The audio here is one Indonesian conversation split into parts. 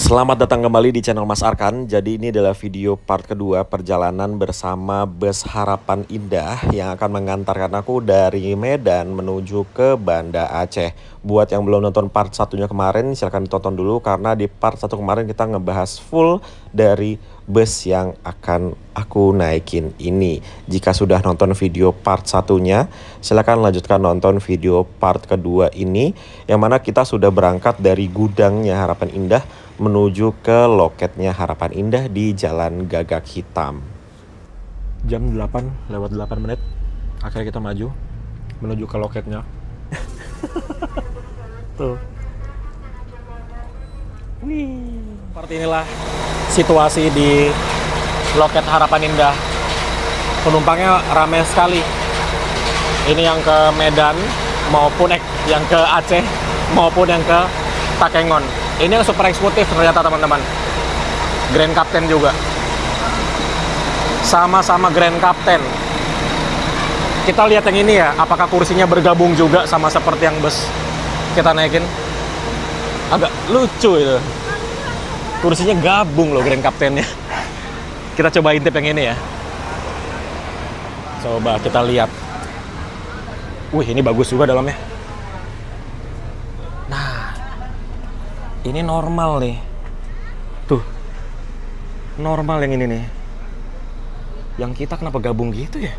Selamat datang kembali di channel Mas Arkan. Jadi ini adalah video part kedua perjalanan bersama bus Harapan Indah yang akan mengantarkan aku dari Medan menuju ke Banda Aceh. Buat yang belum nonton part satunya kemarin, silahkan ditonton dulu karena di part satu kemarin kita ngebahas full dari bus yang akan aku naikin ini. Jika sudah nonton video part satunya, silahkan lanjutkan nonton video part kedua ini, yang mana kita sudah berangkat dari gudangnya Harapan Indah menuju ke loketnya Harapan Indah di Jalan Gagak Hitam. Jam 8 lewat 8 menit. Akhirnya kita maju menuju ke loketnya. Tuh. Wih. Seperti inilah situasi di loket Harapan Indah. Penumpangnya ramai sekali. Ini yang ke Medan maupun yang ke Aceh maupun yang ke Takengon. Ini yang super eksekutif ternyata teman-teman. Grand Captain juga. Sama-sama Grand Captain. Kita lihat yang ini ya, apakah kursinya bergabung juga sama seperti yang bus kita naikin. Agak lucu itu. Kursinya gabung loh Grand Captain-nya. Kita coba intip yang ini ya. Coba kita lihat. Wih, ini bagus juga dalamnya. Ini normal nih. Tuh. Normal yang ini nih. Yang kita kenapa gabung gitu ya?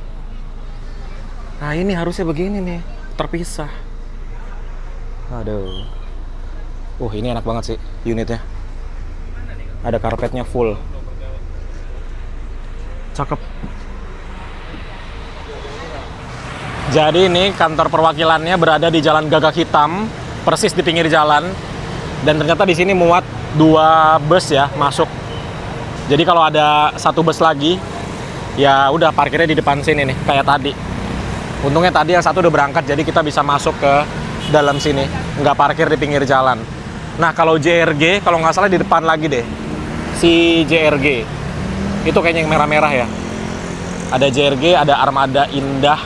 Nah, ini harusnya begini nih. Terpisah. Aduh. Ini enak banget sih unitnya. Ada karpetnya full. Cakep. Jadi ini kantor perwakilannya berada di Jalan Gagak Hitam, persis di pinggir jalan. Dan ternyata di sini muat 2 bus ya masuk. Jadi kalau ada 1 bus lagi, ya udah parkirnya di depan sini nih, kayak tadi. Untungnya tadi yang 1 udah berangkat, jadi kita bisa masuk ke dalam sini, nggak parkir di pinggir jalan. Nah kalau JRG, kalau nggak salah di depan lagi deh, si JRG. Itu kayaknya yang merah-merah ya. Ada JRG, ada Armada Indah,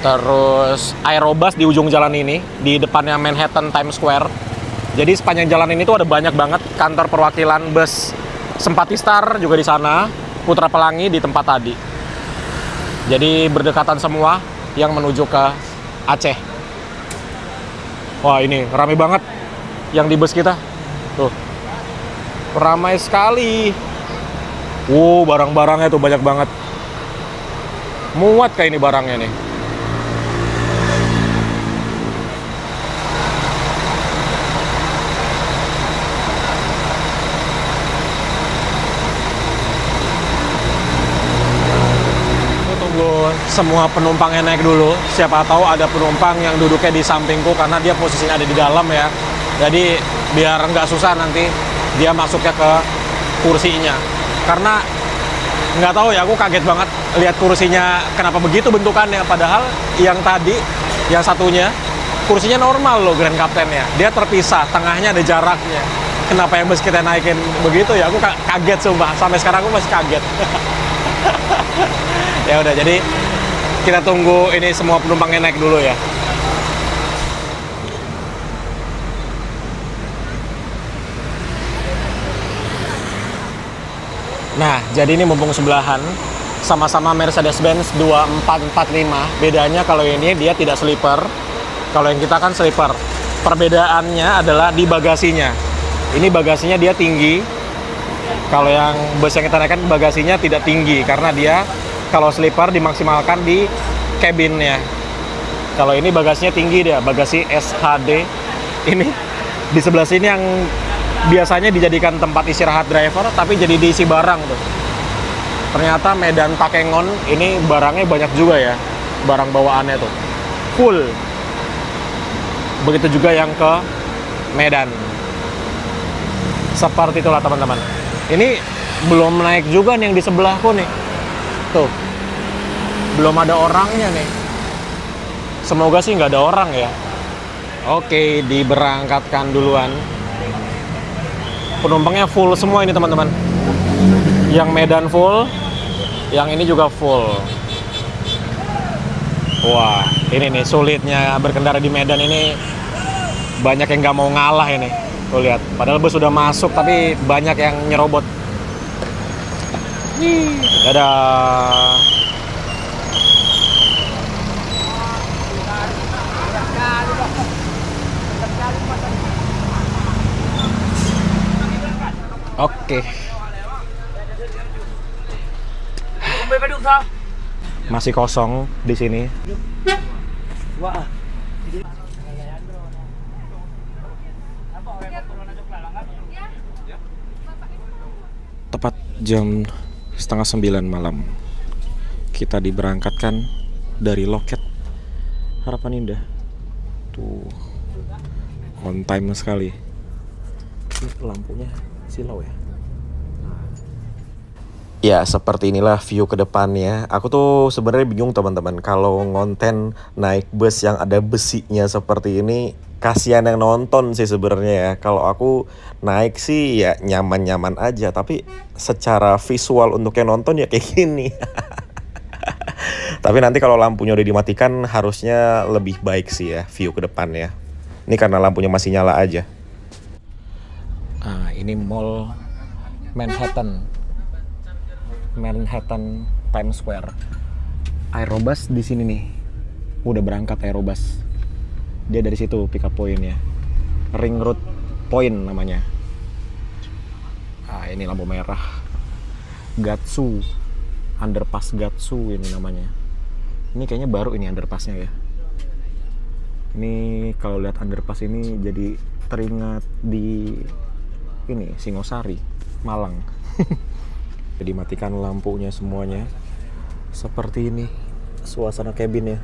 terus Aerobus di ujung jalan ini, di depannya Manhattan Times Square. Jadi sepanjang jalan ini tuh ada banyak banget kantor perwakilan bus. Sempatistar juga di sana, Putra Pelangi di tempat tadi. Jadi berdekatan semua yang menuju ke Aceh. Wah, ini ramai banget yang di bus kita. Tuh. Ramai sekali. Barang-barangnya tuh banyak banget. Muat kayak ini barangnya nih. Semua penumpangnya naik dulu. Siapa tahu ada penumpang yang duduknya di sampingku karena dia posisinya ada di dalam ya. Jadi biar nggak susah nanti dia masuknya ke kursinya. Karena nggak tahu ya, aku kaget banget lihat kursinya kenapa begitu bentukannya. Padahal yang tadi, yang satunya kursinya normal loh Grand Captain-nya. Dia terpisah, tengahnya ada jaraknya. Kenapa yang bus kita naikin begitu ya? Aku kaget sumpah. Sampai sekarang aku masih kaget. Ya udah, jadi kita tunggu ini semua penumpangnya naik dulu ya. Nah, jadi ini mumpung sebelahan, sama-sama Mercedes-Benz 2445. Bedanya kalau ini dia tidak sleeper, kalau yang kita kan sleeper. Perbedaannya adalah di bagasinya. Ini bagasinya dia tinggi. Kalau yang bus yang kita naikkan bagasinya tidak tinggi karena dia kalau sleeper dimaksimalkan di cabinnya. Kalau ini bagasinya tinggi dia, bagasi SHD. Ini di sebelah sini yang biasanya dijadikan tempat istirahat driver, tapi jadi diisi barang tuh. Ternyata Medan Takengon ini barangnya banyak juga ya, barang bawaannya tuh full. Begitu juga yang ke Medan. Seperti itulah teman-teman. Ini belum naik juga nih yang di sebelahku nih. Tuh, belum ada orangnya nih. Semoga sih nggak ada orang ya. Oke, diberangkatkan duluan. Penumpangnya full semua ini teman-teman. Yang Medan full, yang ini juga full. Wah, ini nih sulitnya berkendara di Medan ini. Banyak yang nggak mau ngalah ini. Tuh lihat, padahal bus sudah masuk tapi banyak yang nyerobot. Dadah. Oke. Masih kosong di sini. Tepat jam 8:30 malam, kita diberangkatkan dari loket Harapan Indah. Tuh, on time sekali. Ini lampunya silau ya. Ya, seperti inilah view ke depannya. Aku tuh sebenarnya bingung teman-teman, kalau ngonten naik bus yang ada besinya seperti ini, kasihan yang nonton sih sebenarnya ya. Kalau aku naik sih ya nyaman-nyaman aja, tapi secara visual untuk yang nonton ya kayak gini. Tapi nanti kalau lampunya udah dimatikan harusnya lebih baik sih ya view ke depannya. Ini karena lampunya masih nyala aja. Ini mall Manhattan Times Square. Aerobus di sini nih. Udah berangkat Aerobus. Dia dari situ pick up point-nya. Ring Road Point namanya. Ini lampu merah. Gatsu. Underpass Gatsu ini namanya. Ini kayaknya baru ini underpassnya ya. Ini kalau lihat underpass ini jadi teringat di ini Singosari, Malang. Jadi matikan lampunya semuanya. Seperti ini suasana cabin ya.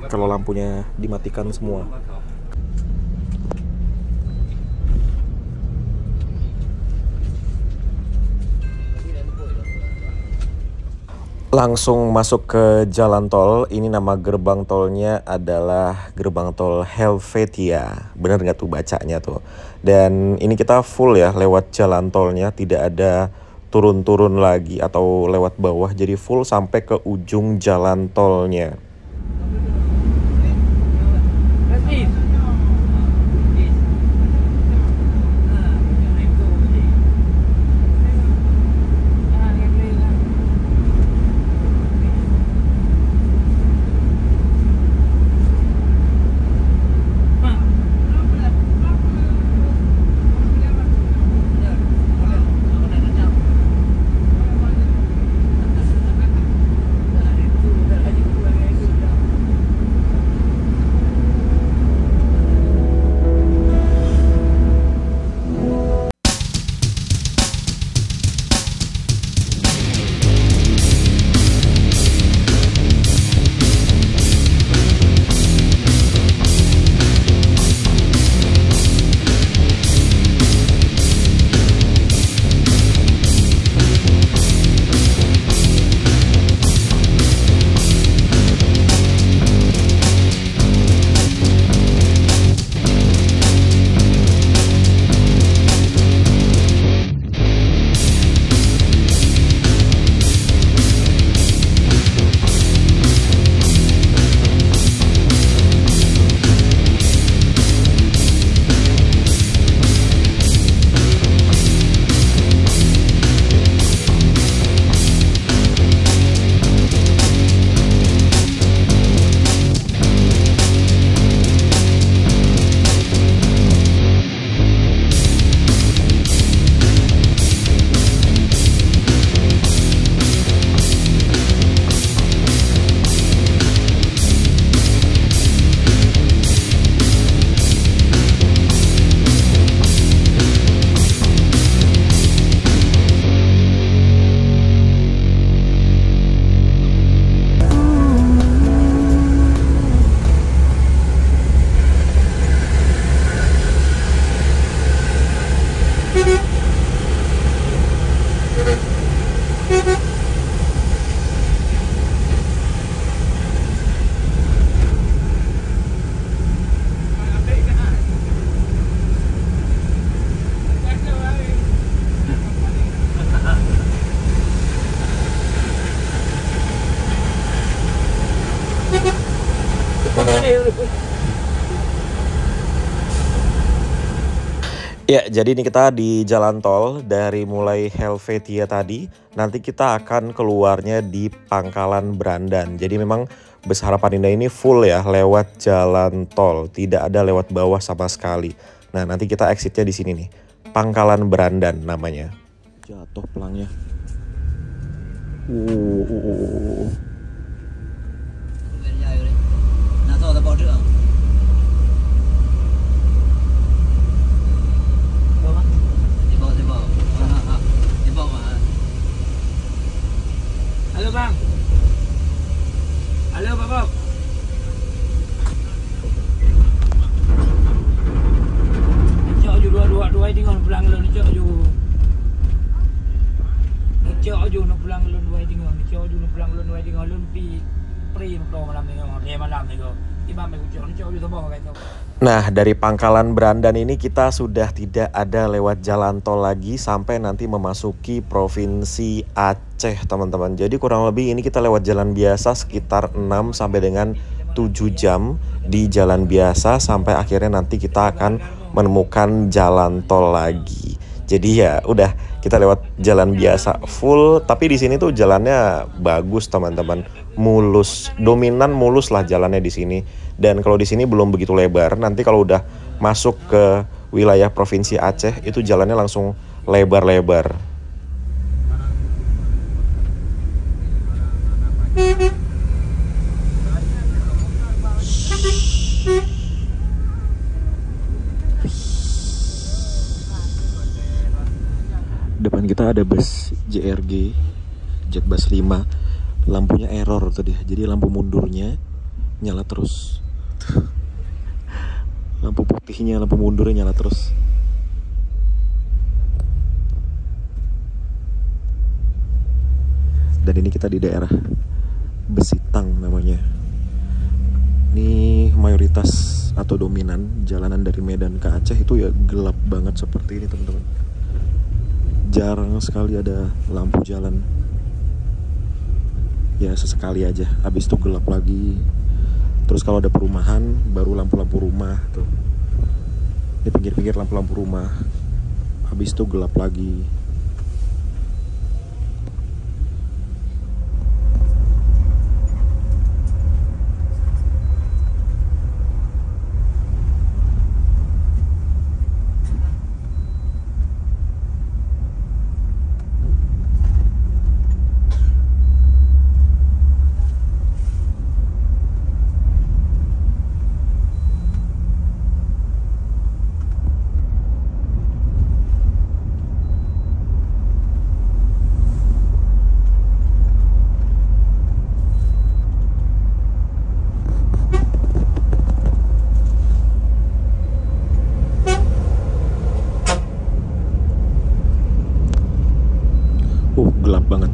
Kalau lampunya dimatikan semua. Langsung masuk ke jalan tol. Ini nama gerbang tolnya adalah gerbang tol Helvetia. Bener nggak tuh bacanya tuh. Dan ini kita full ya lewat jalan tolnya. Tidak ada turun-turun lagi atau lewat bawah. Jadi full sampai ke ujung jalan tolnya. Ya, jadi ini kita di jalan tol dari mulai Helvetia tadi, nanti kita akan keluarnya di Pangkalan Brandan. Jadi memang Bus Harapan Indah ini full ya lewat jalan tol, tidak ada lewat bawah sama sekali. Nah, nanti kita exitnya di sini nih, Pangkalan Brandan namanya. Jatuh pelangnya. Halo bang. Halo Pak Bob. Cok ju dua dengan pulang lu cok ju. Cok ju nak pulang lu dua dengan cok ju nak pulang lu dua dengan lu pi pri malam ni kau. Imam aku cok ju tambah kayak tu. Nah, dari Pangkalan Brandan ini kita sudah tidak ada lewat jalan tol lagi sampai nanti memasuki Provinsi Aceh, teman-teman. Jadi kurang lebih ini kita lewat jalan biasa sekitar 6 sampai dengan 7 jam di jalan biasa sampai akhirnya nanti kita akan menemukan jalan tol lagi. Jadi ya udah kita lewat jalan biasa full, tapi di sini tuh jalannya bagus, teman-teman. Mulus, dominan mulus lah jalannya di sini. Dan kalau di sini belum begitu lebar, nanti kalau udah masuk ke wilayah Provinsi Aceh itu jalannya langsung lebar-lebar. Depan kita ada bus JRG, Jetbus 5. Lampunya error tuh dia. Jadi lampu mundurnya nyala terus. Lampu putihnya, lampu mundurnya nyala terus. Dan ini kita di daerah Besitang namanya. Ini mayoritas atau dominan jalanan dari Medan ke Aceh itu ya gelap banget seperti ini, teman-teman. Jarang sekali ada lampu jalan. Ya sesekali aja, habis itu gelap lagi. Terus kalau ada perumahan, baru lampu-lampu rumah tuh. Di pinggir-pinggir lampu-lampu rumah. Habis itu gelap lagi. Gelap banget.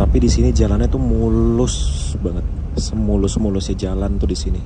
Tapi di sini jalannya tuh mulus banget. Semulus-mulusnya jalan tuh di sini.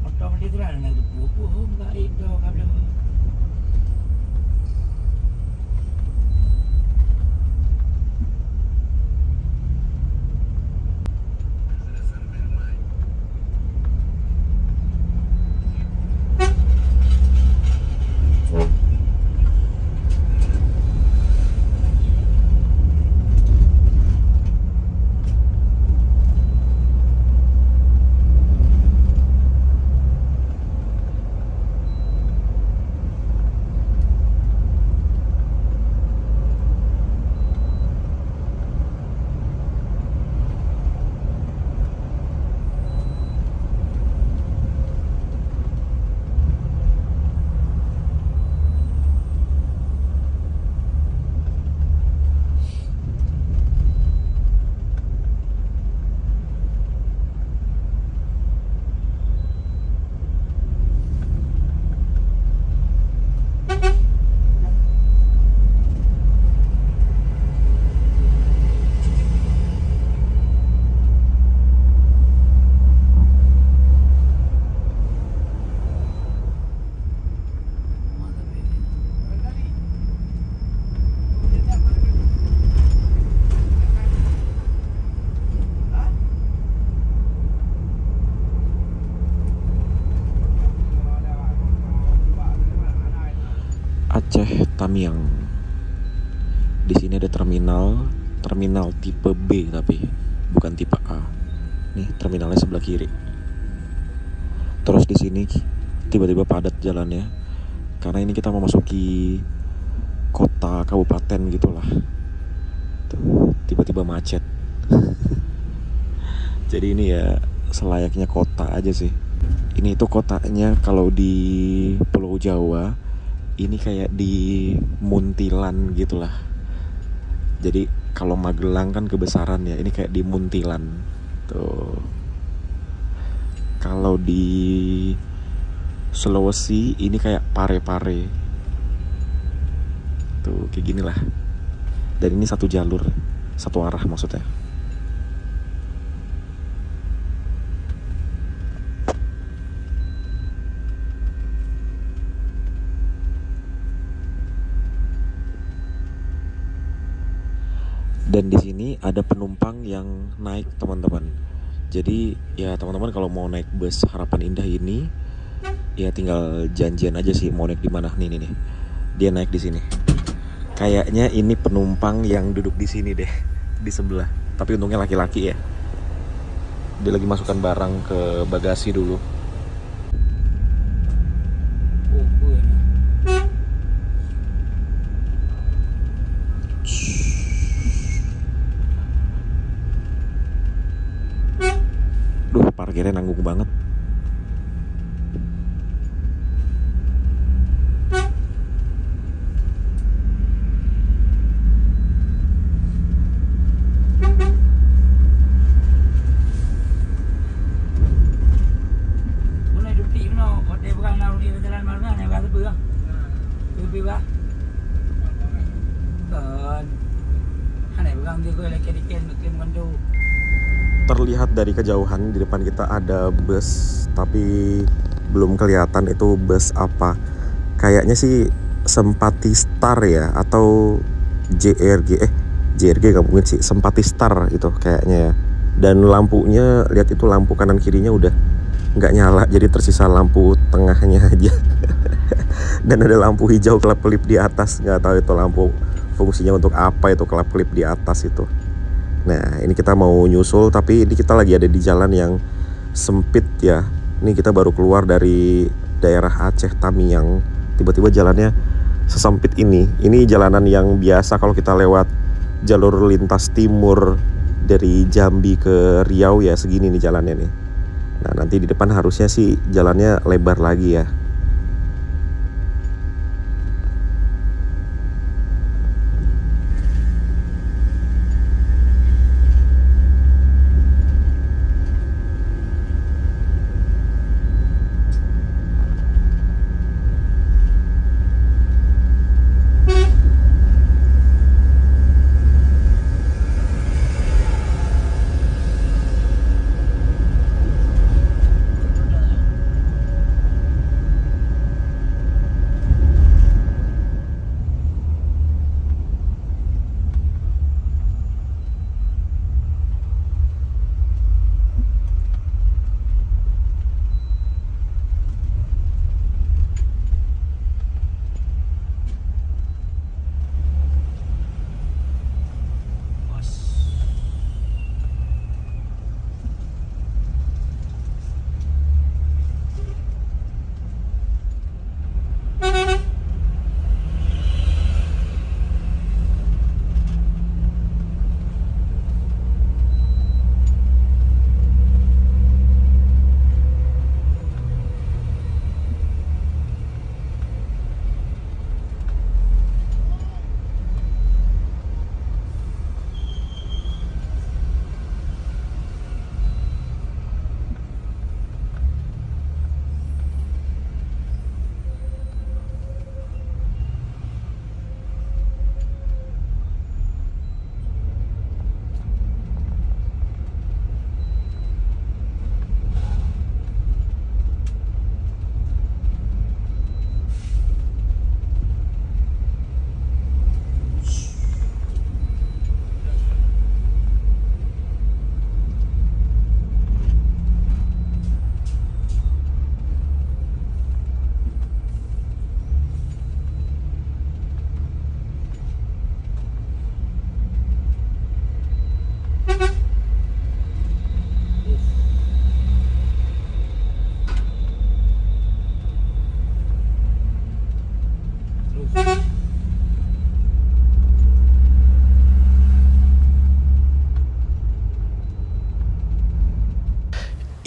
motor dia tu lah nak buku enggak itu kabel. Aceh Tamiang. Di sini ada terminal tipe B tapi bukan tipe A. Nih terminalnya sebelah kiri. Terus di sini tiba-tiba padat jalannya karena ini kita memasuki kota kabupaten gitulah. Tuh, tiba-tiba macet. Jadi ini ya selayaknya kota aja sih. Ini tuh kotanya kalau di Pulau Jawa, ini kayak di Muntilan gitulah. Jadi kalau Magelang kan kebesaran ya, ini kayak di Muntilan. Tuh. Kalau di Sulawesi ini kayak Pare-Pare. Tuh, kayak gini lah. Dan ini satu jalur, satu arah maksudnya. Dan di sini ada penumpang yang naik, teman-teman. Jadi ya teman-teman kalau mau naik bus Harapan Indah ini, ya tinggal janjian aja sih mau naik di mana. Nih. Dia naik di sini. Kayaknya ini penumpang yang duduk di sini deh, di sebelah. Tapi untungnya laki-laki ya. Dia lagi masukkan barang ke bagasi dulu. Parkirnya nanggung banget. Mana hidup di mana? Hotel bukan nak di jalan mana? Yang kata berah. Berah. Dan, mana bukan dia kau lagi diken mandu. Terlihat dari kejauhan di depan kita ada bus, tapi belum kelihatan itu bus apa. Kayaknya sih Sempati Star ya, atau JRG. JRG gak mungkin sih, Sempati Star itu kayaknya ya. Dan lampunya, lihat itu lampu kanan kirinya udah nggak nyala, jadi tersisa lampu tengahnya aja. Dan ada lampu hijau kelap-kelip di atas, nggak tahu itu lampu fungsinya untuk apa, itu kelap-kelip di atas itu. Nah ini kita mau nyusul, tapi ini kita lagi ada di jalan yang sempit ya. Ini kita baru keluar dari daerah Aceh Tamiang, tiba-tiba jalannya sesempit ini. Ini jalanan yang biasa kalau kita lewat jalur lintas timur dari Jambi ke Riau ya, segini nih jalannya nih. Nah nanti di depan harusnya sih jalannya lebar lagi ya.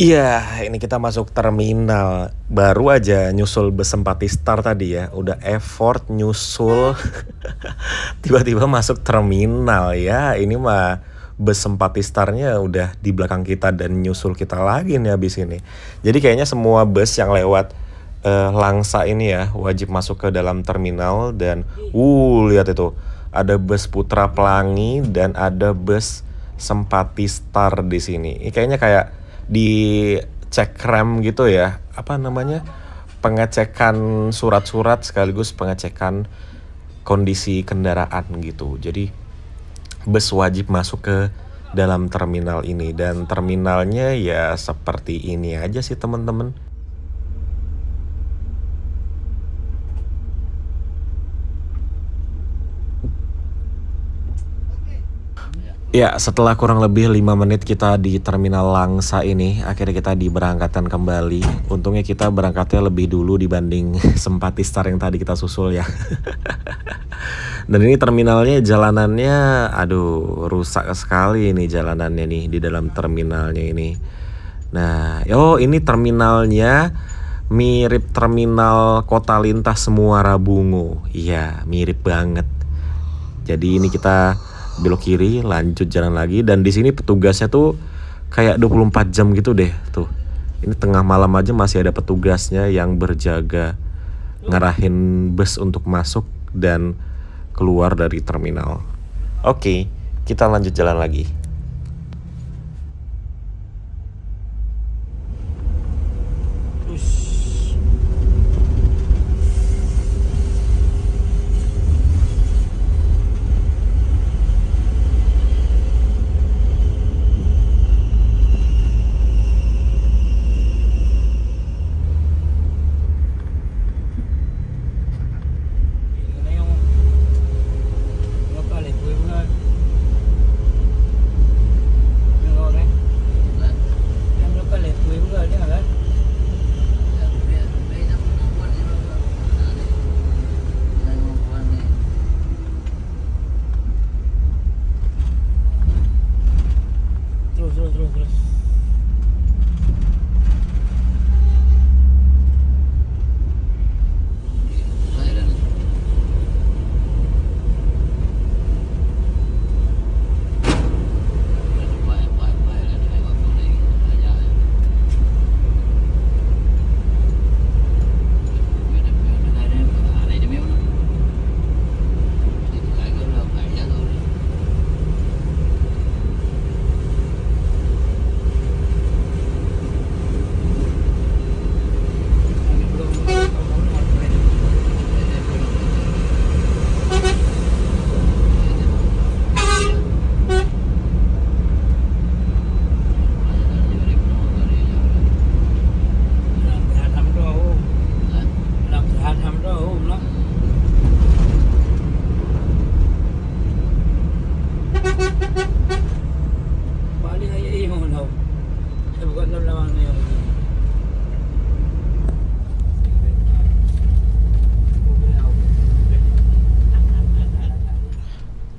Iya, ini kita masuk terminal. Baru aja nyusul bus Sempati Star tadi ya. Udah effort nyusul. Tiba-tiba masuk terminal ya. Ini mah bus Sempati Starnya udah di belakang kita dan nyusul kita lagi nih habis ini. Jadi kayaknya semua bus yang lewat Langsa ini ya wajib masuk ke dalam terminal. Dan lihat itu. Ada bus Putra Pelangi dan ada bus Sempati Star di sini. Ini kayaknya kayak di cek rem gitu ya, apa namanya, pengecekan surat-surat sekaligus pengecekan kondisi kendaraan gitu. Jadi bus wajib masuk ke dalam terminal ini dan terminalnya ya seperti ini aja sih teman-teman. Ya, setelah kurang lebih 5 menit kita di terminal Langsa ini, akhirnya kita diberangkatkan kembali. Untungnya kita berangkatnya lebih dulu dibanding Sempati Star yang tadi kita susul ya. Dan ini terminalnya jalanannya, aduh rusak sekali ini jalanannya nih di dalam terminalnya ini. Nah, ini terminalnya mirip terminal Kota Lintas Muara Bungo. Iya, mirip banget. Jadi ini kita belok kiri, lanjut jalan lagi, dan di sini petugasnya tuh kayak 24 jam gitu deh tuh. Ini tengah malam aja masih ada petugasnya yang berjaga ngarahin bus untuk masuk dan keluar dari terminal. Oke, kita lanjut jalan lagi. Terus.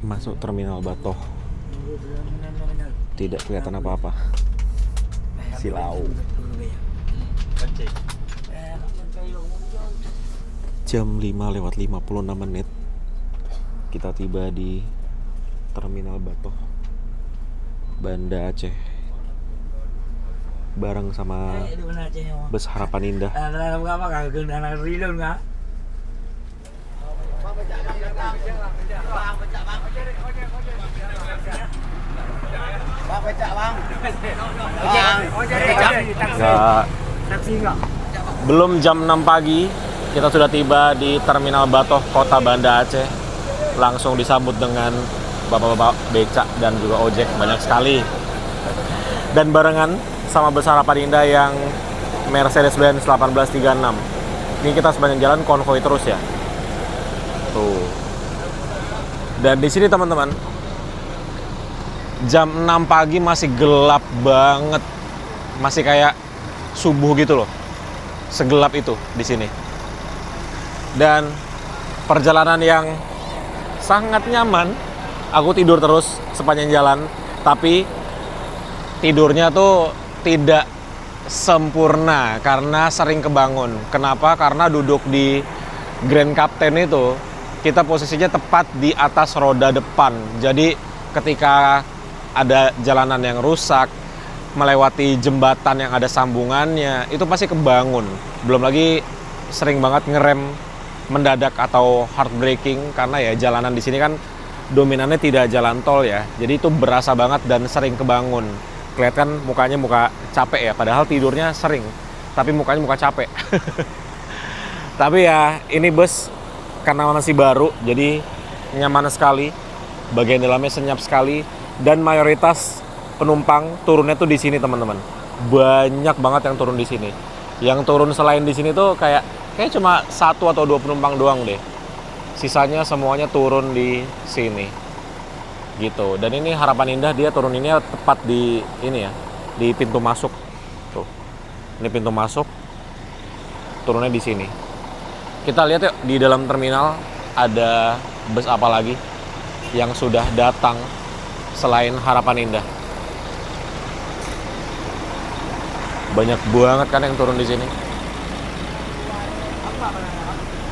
Masuk terminal Batoh, tidak kelihatan apa-apa. Silau. Jam 5:56 menit kita tiba di terminal Batoh, Banda Aceh, bareng sama bus Harapan Indah. Belum jam 6 pagi kita sudah tiba di terminal Batoh, Kota Banda Aceh. Langsung disambut dengan bapak-bapak becak dan juga ojek banyak sekali. Dan barengan sama bus Harapan Indah yang Mercedes-Benz 1836. Ini kita sepanjang jalan konvoy terus ya. Tuh. Dan di sini teman-teman, jam 6 pagi masih gelap banget. Masih kayak subuh gitu loh. Segelap itu di sini. Dan perjalanan yang sangat nyaman. Aku tidur terus sepanjang jalan, tapi tidurnya tuh tidak sempurna karena sering kebangun. Kenapa? Karena duduk di Grand Captain itu kita posisinya tepat di atas roda depan. Jadi ketika ada jalanan yang rusak, melewati jembatan yang ada sambungannya, itu pasti kebangun. Belum lagi sering banget ngerem mendadak atau hard braking karena ya jalanan di sini kan dominannya tidak jalan tol ya. Jadi itu berasa banget dan sering kebangun. Kelihatan mukanya muka capek ya, padahal tidurnya sering. Tapi mukanya muka capek. Tapi ya ini bus karena masih baru, jadi nyaman sekali. Bagian dalamnya senyap sekali. Dan mayoritas penumpang turunnya tuh di sini teman-teman. Banyak banget yang turun di sini. Yang turun selain di sini tuh kayak cuma 1 atau 2 penumpang doang deh. Sisanya semuanya turun di sini. Gitu. Dan ini Harapan Indah, dia turuninnya tepat di ini ya, di pintu masuk. Tuh. Ini pintu masuk. Turunnya di sini. Kita lihat yuk di dalam terminal ada bus apa lagi yang sudah datang selain Harapan Indah. Banyak banget kan yang turun di sini.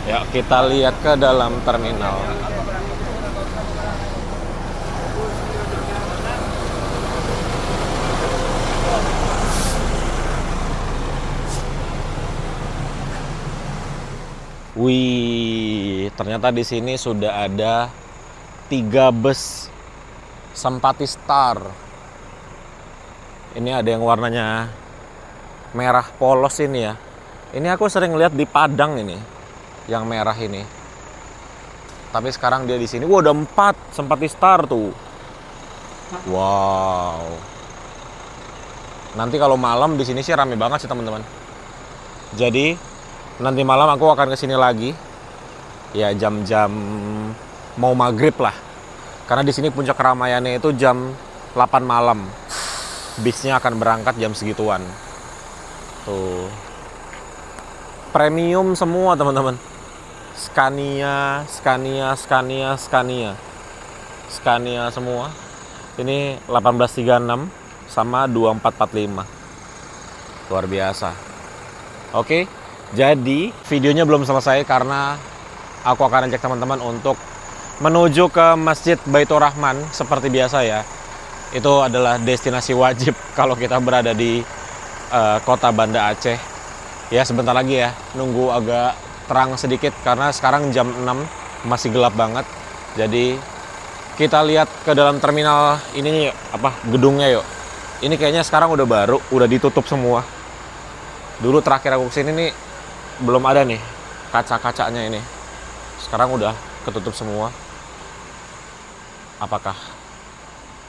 Ya, kita lihat ke dalam terminal. Wih, ternyata di sini sudah ada 3 bus Simpati Star. Ini ada yang warnanya merah polos ini ya. Ini aku sering lihat di Padang ini, yang merah ini. Tapi sekarang dia di sini. Wah, ada 4 Simpati Star tuh. Wow. Nanti kalau malam di sini sih rame banget sih teman-teman. Jadi nanti malam aku akan kesini lagi. Ya jam-jam mau maghrib lah. Karena di sini puncak keramaiannya itu jam 8 malam. Bisnya akan berangkat jam segituan. Tuh. Premium semua teman-teman. Scania semua. Ini 1836 sama 2445. Luar biasa. Oke, jadi videonya belum selesai karena aku akan ajak teman-teman untuk menuju ke Masjid Baitur Rahman seperti biasa ya. Itu adalah destinasi wajib kalau kita berada di kota Banda Aceh. Ya sebentar lagi ya, nunggu agak terang sedikit karena sekarang jam 6 masih gelap banget. Jadi kita lihat ke dalam terminal ini yuk, gedungnya yuk. Ini kayaknya sekarang udah baru, udah ditutup semua. Dulu terakhir aku kesini nih belum ada nih kaca-kacanya ini. Sekarang udah ketutup semua. Apakah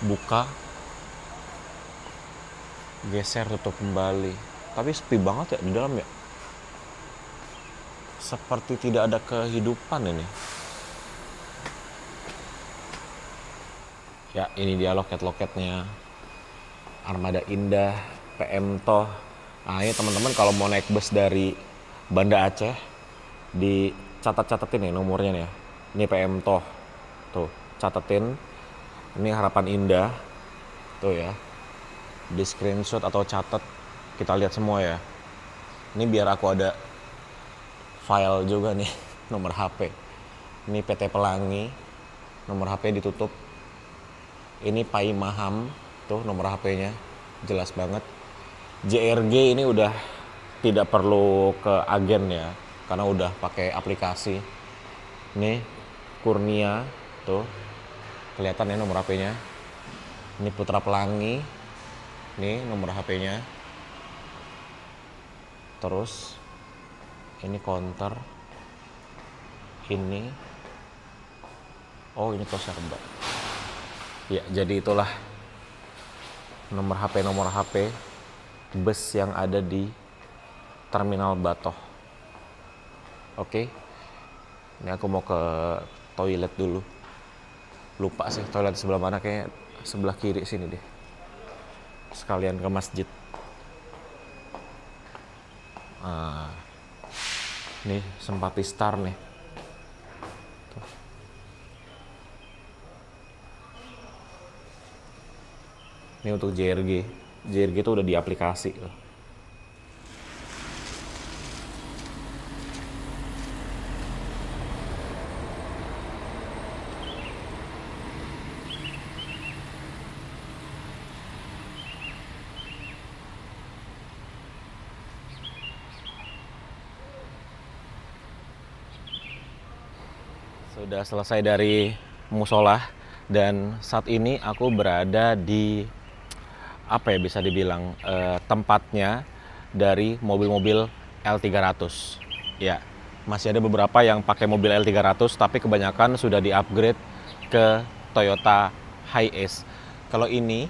buka? Geser, tutup kembali. Tapi sepi banget ya di dalam ya. Seperti tidak ada kehidupan ini. Ya, ini dia loket-loketnya. Armada Indah, PM Toh. Nah, ini teman-teman kalau mau naik bus dari Banda Aceh, dicatat-catatin nih nomornya nih ya. Ini PM Toh. Tuh, catetin. Ini Harapan Indah. Tuh ya. Di screenshot atau catat, kita lihat semua ya. Ini biar aku ada file juga nih, nomor HP. Ini PT Pelangi, nomor HP ditutup. Ini Pai Maham, tuh nomor HP-nya, jelas banget. JRG ini udah tidak perlu ke agen ya, karena udah pakai aplikasi. Ini Kurnia, tuh kelihatan ya nomor HP-nya. Ini Putra Pelangi, ini nomor HP-nya. Terus ini counter, ini, oh ini Toserba. Ya, jadi itulah nomor HP bus yang ada di Terminal Batoh. Oke, ini aku mau ke toilet dulu. Lupa sih toilet sebelah mana, kayak sebelah kiri sini deh. Sekalian ke masjid. Nah, ini Simpati Star nih. Tuh. Ini untuk JRG. JRG itu udah di aplikasi. Sudah selesai dari musola dan saat ini aku berada di apa ya bisa dibilang tempatnya dari mobil-mobil L300. Ya, masih ada beberapa yang pakai mobil L300 tapi kebanyakan sudah di-upgrade ke Toyota Hiace. Kalau ini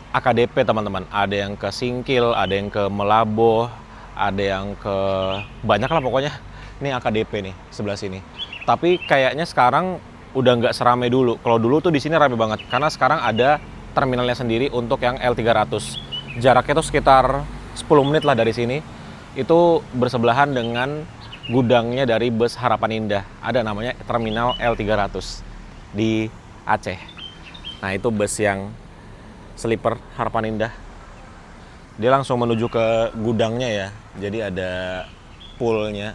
AKDP teman-teman, ada yang ke Singkil, ada yang ke Melaboh, ada yang ke banyak lah pokoknya. Ini AKDP nih sebelah sini. Tapi kayaknya sekarang udah nggak seramai dulu. Kalau dulu tuh di sini ramai banget karena sekarang ada terminalnya sendiri untuk yang L300. Jaraknya tuh sekitar 10 menit lah dari sini. Itu bersebelahan dengan gudangnya dari bus Harapan Indah. Ada namanya terminal L300 di Aceh. Nah, itu bus yang sleeper Harapan Indah. Dia langsung menuju ke gudangnya ya. Jadi ada poolnya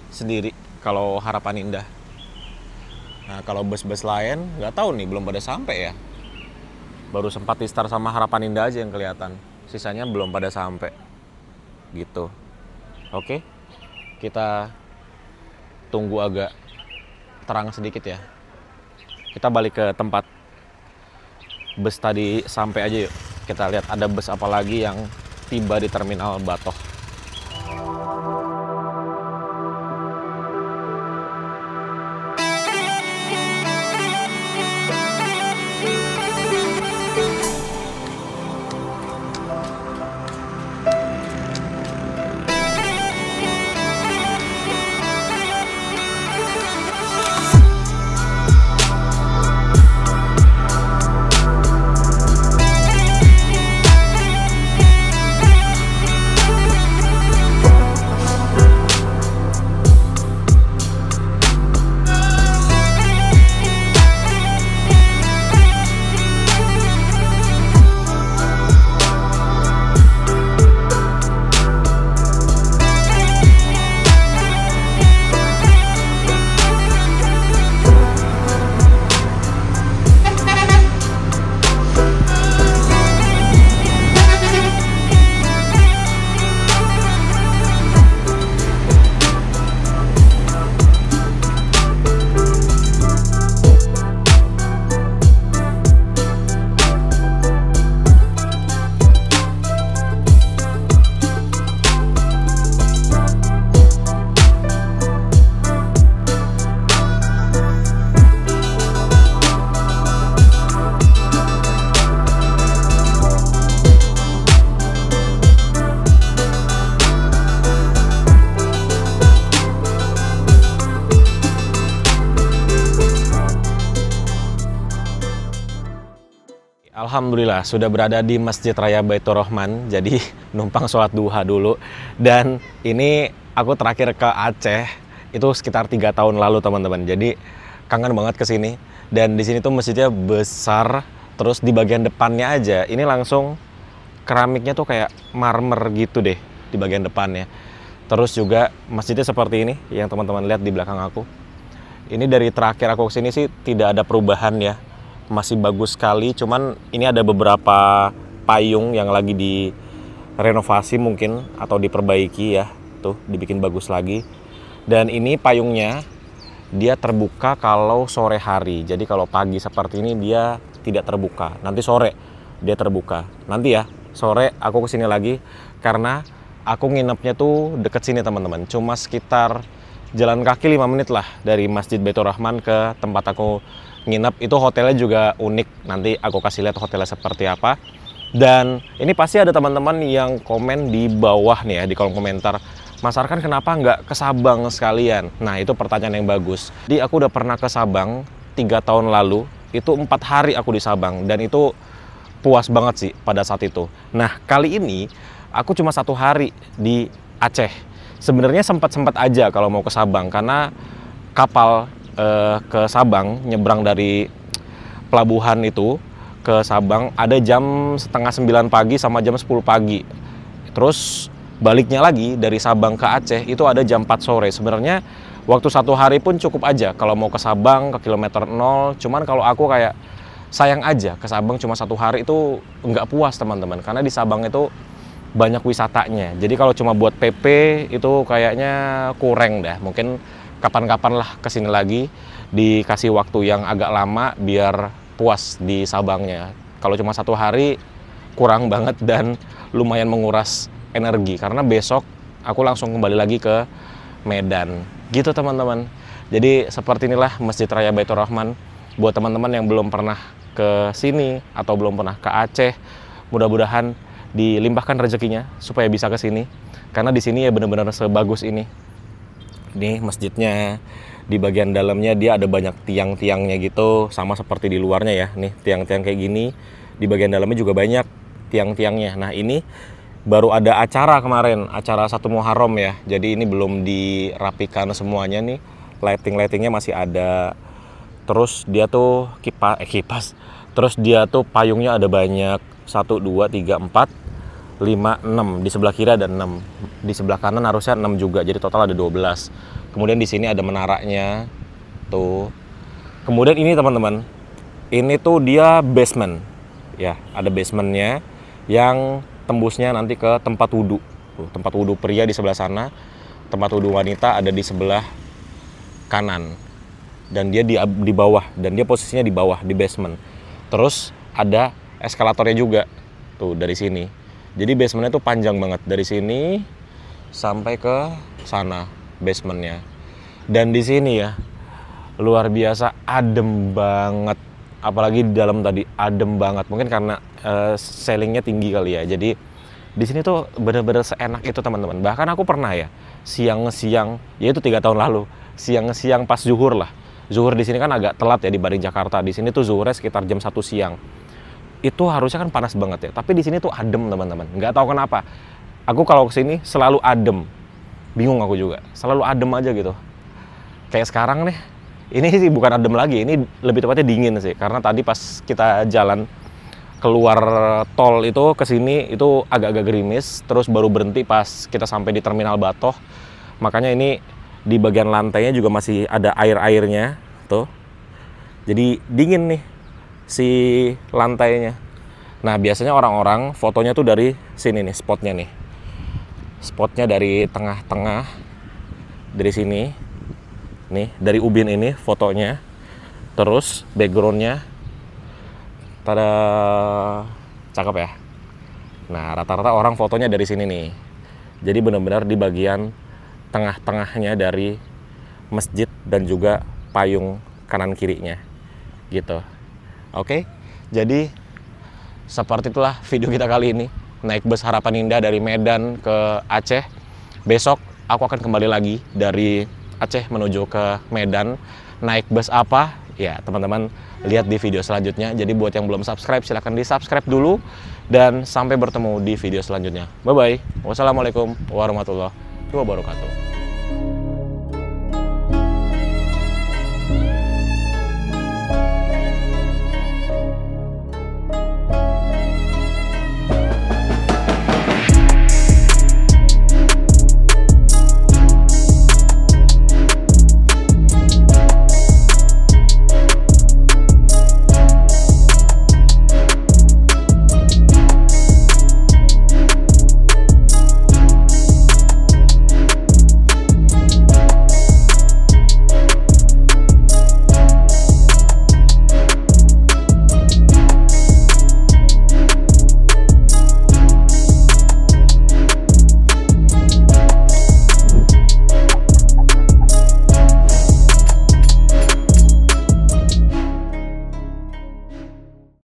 sendiri kalau Harapan Indah. Nah, kalau bus-bus lain nggak tahu nih, belum pada sampai ya. Baru sempat di-start sama Harapan Indah aja yang kelihatan. Sisanya belum pada sampai. Gitu. Oke. Kita tunggu agak terang sedikit ya. Kita balik ke tempat bus tadi sampai aja yuk. Kita lihat ada bus apa lagi yang tiba di Terminal Batoh. Alhamdulillah sudah berada di Masjid Raya Baitur Rahman, jadi numpang sholat duha dulu. Dan ini aku terakhir ke Aceh itu sekitar 3 tahun lalu teman-teman. Jadi kangen banget ke sini. Dan di sini tuh masjidnya besar, terus di bagian depannya aja ini langsung keramiknya tuh kayak marmer gitu deh di bagian depannya. Terus juga masjidnya seperti ini yang teman-teman lihat di belakang aku. Ini dari terakhir aku kesini sih tidak ada perubahan ya. Masih bagus sekali, cuman ini ada beberapa payung yang lagi direnovasi mungkin atau diperbaiki ya, tuh dibikin bagus lagi. Dan ini payungnya dia terbuka kalau sore hari, jadi kalau pagi seperti ini dia tidak terbuka, nanti sore dia terbuka. Nanti ya sore aku kesini lagi karena aku nginepnya tuh deket sini teman-teman, cuma sekitar jalan kaki 5 menit lah dari Masjid Baitur Rahman ke tempat aku nginep. Itu hotelnya juga unik, nanti aku kasih lihat hotelnya seperti apa. Dan ini pasti ada teman-teman yang komen di bawah nih ya, di kolom komentar, Mas Arkan kenapa nggak ke Sabang sekalian? Nah itu pertanyaan yang bagus. Jadi aku udah pernah ke Sabang 3 tahun lalu, itu 4 hari aku di Sabang, dan itu puas banget sih pada saat itu. Nah kali ini aku cuma 1 hari di Aceh. Sebenarnya sempat aja kalau mau ke Sabang, karena kapal ke Sabang nyebrang dari pelabuhan itu ke Sabang ada jam setengah 9 pagi sama jam 10 pagi. Terus baliknya lagi dari Sabang ke Aceh itu ada jam 4 sore. Sebenarnya waktu 1 hari pun cukup aja kalau mau ke Sabang ke kilometer 0. Cuman kalau aku kayak sayang aja ke Sabang cuma 1 hari itu nggak puas teman-teman, karena di Sabang itu banyak wisatanya. Jadi kalau cuma buat PP itu kayaknya kurang dah. Mungkin kapan-kapan lah kesini lagi, dikasih waktu yang agak lama biar puas di Sabangnya. Kalau cuma 1 hari kurang banget dan lumayan menguras energi, karena besok aku langsung kembali lagi ke Medan gitu teman-teman. Jadi seperti inilah Masjid Raya Baitur Rahman. Buat teman-teman yang belum pernah ke sini atau belum pernah ke Aceh, mudah-mudahan dilimpahkan rezekinya supaya bisa ke sini, karena di sini ya benar-benar sebagus ini. Nih masjidnya, di bagian dalamnya dia ada banyak tiang-tiangnya gitu, sama seperti di luarnya ya. Nih tiang-tiang kayak gini, di bagian dalamnya juga banyak tiang-tiangnya. Nah ini baru ada acara kemarin, acara 1 Muharram ya. Jadi ini belum dirapikan semuanya nih, lighting-lightingnya masih ada. Terus dia tuh kipas. Terus dia tuh payungnya ada banyak, 1, 2, 3, 4, 5, 6. Di sebelah kiri ada 6. Di sebelah kanan harusnya 6 juga. Jadi total ada 12. Kemudian di sini ada menaranya. Tuh. Kemudian ini teman-teman. Ini tuh dia basement. Ya, ada basementnya yang tembusnya nanti ke tempat wudhu. Tuh, tempat wudhu pria di sebelah sana. Tempat wudhu wanita ada di sebelah kanan. Dan dia di bawah. Dan dia posisinya di bawah, di basement. Terus ada eskalatornya juga. Tuh, dari sini. Jadi basementnya tuh panjang banget, dari sini sampai ke sana basementnya. Dan di sini ya luar biasa adem banget, apalagi di dalam tadi adem banget. Mungkin karena ceilingnya tinggi kali ya. Jadi di sini tuh bener-bener seenak itu teman-teman. Bahkan aku pernah ya siang-siang, ya itu 3 tahun lalu, siang-siang pas zuhur lah. Zuhur di sini kan agak telat ya dibanding Jakarta. Di sini tuh zuhurnya sekitar jam 1 siang. Itu harusnya kan panas banget ya, tapi di sini tuh adem teman-teman. Nggak tahu kenapa, aku kalau kesini selalu adem, bingung aku juga, selalu adem aja gitu. Kayak sekarang nih, ini sih bukan adem lagi, ini lebih tepatnya dingin sih, karena tadi pas kita jalan keluar tol itu ke sini itu agak-agak gerimis, terus baru berhenti pas kita sampai di Terminal Batoh. Makanya ini di bagian lantainya juga masih ada air-airnya tuh, jadi dingin nih si lantainya. Nah biasanya orang-orang fotonya tuh dari sini nih, spotnya nih. Spotnya dari tengah-tengah, dari sini. Nih, dari ubin ini fotonya. Terus backgroundnya. Tada, cakep ya. Nah rata-rata orang fotonya dari sini nih. Jadi benar-benar di bagian tengah-tengahnya dari masjid dan juga payung kanan kirinya. Gitu. Oke, jadi seperti itulah video kita kali ini. Naik bus Harapan Indah dari Medan ke Aceh. Besok aku akan kembali lagi dari Aceh menuju ke Medan. Naik bus apa? Ya teman-teman lihat di video selanjutnya. Jadi buat yang belum subscribe silahkan di subscribe dulu. Dan sampai bertemu di video selanjutnya. Bye-bye. Wassalamualaikum warahmatullahi wabarakatuh.